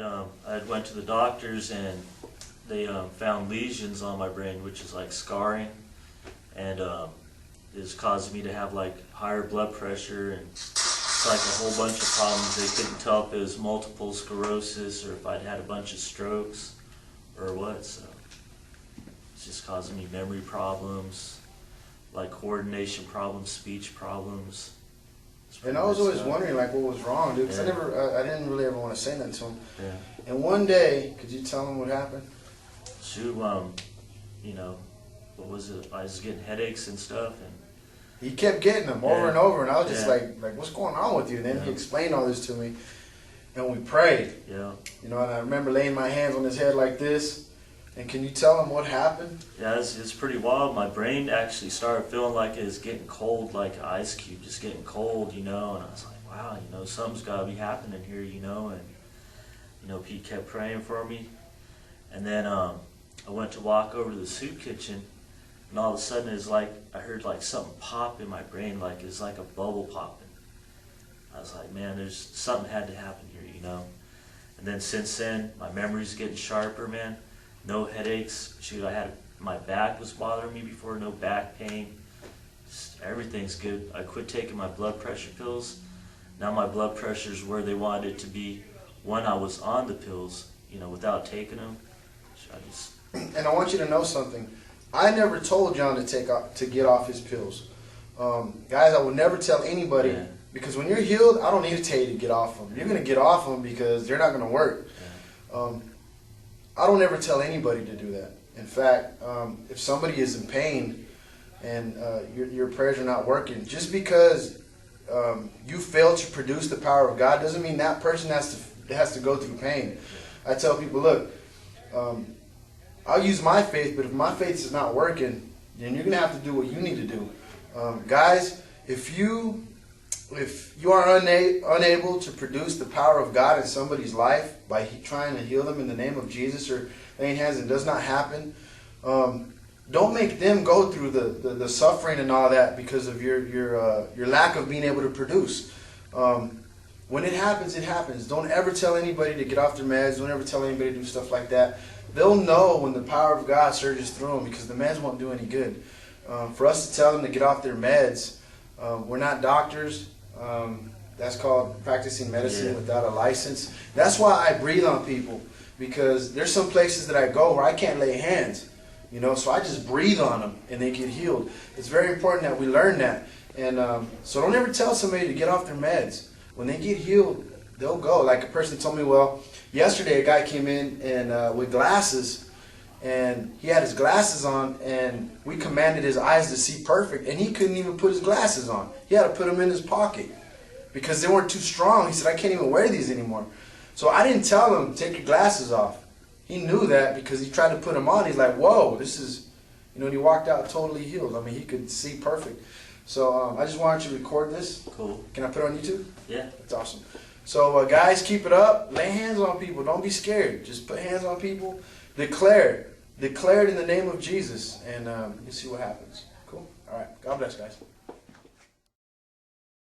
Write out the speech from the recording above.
I went to the doctors and they found lesions on my brain, which is like scarring, and is causing me to have like higher blood pressure, and it's like a whole bunch of problems. They couldn't tell if it was multiple sclerosis or if I'd had a bunch of strokes or what. So it's just causing me memory problems, like coordination problems, speech problems. And I was always wondering, like, what was wrong, dude, because I didn't really ever want to say nothing to him. Yeah. And one day, could you tell him what happened? Shoot, you know, what was it? I was getting headaches and stuff, and he kept getting them over and over, and I was just like, what's going on with you? And then he explained all this to me, and we prayed. Yeah. You know, and I remember laying my hands on his head like this. And can you tell him what happened? Yeah, it's pretty wild. My brain actually started feeling like it was getting cold, like an ice cube, just getting cold, you know. And I was like, wow, you know, something's got to be happening here, you know. And, you know, Pete kept praying for me. And then I went to walk over to the soup kitchen, and all of a sudden it's like I heard like something pop in my brain, like it's like a bubble popping. I was like, man, there's something had to happen here, you know. And then since then, my memory's getting sharper, man. No headaches. Shoot, my back was bothering me before, no back pain. Just, everything's good. I quit taking my blood pressure pills. Now my blood pressure's where they wanted it to be when I was on the pills, you know, without taking them. And I want you to know something. I never told John to get off his pills. Guys, I would never tell anybody, because when you're healed, I don't need to tell you to get off them. You're going to get off them because they're not going to work. I don't ever tell anybody to do that. In fact, if somebody is in pain and your prayers are not working, just because you fail to produce the power of God doesn't mean that person has to go through pain. I tell people, look, I'll use my faith, but if my faith is not working, then you're going to have to do what you need to do. Guys, if you are unable to produce the power of God in somebody's life by trying to heal them in the name of Jesus or laying hands and it does not happen, don't make them go through the suffering and all that because of your lack of being able to produce. When it happens, it happens. Don't ever tell anybody to get off their meds. Don't ever tell anybody to do stuff like that. They'll know when the power of God surges through them because the meds won't do any good. For us to tell them to get off their meds, we're not doctors. That's called practicing medicine without a license. That's why I breathe on people, because there's some places that I go where I can't lay hands, you know, so I just breathe on them and they get healed. It's very important that we learn that. And so don't ever tell somebody to get off their meds. When they get healed, they'll go. Like a person told me, well, yesterday a guy came in and with glasses, and he had his glasses on, and we commanded his eyes to see perfect, and he couldn't even put his glasses on. He had to put them in his pocket because they weren't too strong. He said, I can't even wear these anymore. So I didn't tell him, take your glasses off. He knew that because he tried to put them on. He's like, whoa, this is, you know, and he walked out totally healed. I mean, he could see perfect. So I just wanted you to record this. Cool. Can I put it on YouTube? Yeah. That's awesome. So guys, keep it up. Lay hands on people. Don't be scared. Just put hands on people. Declare it in the name of Jesus, and you see what happens. Cool? All right. God bless, guys.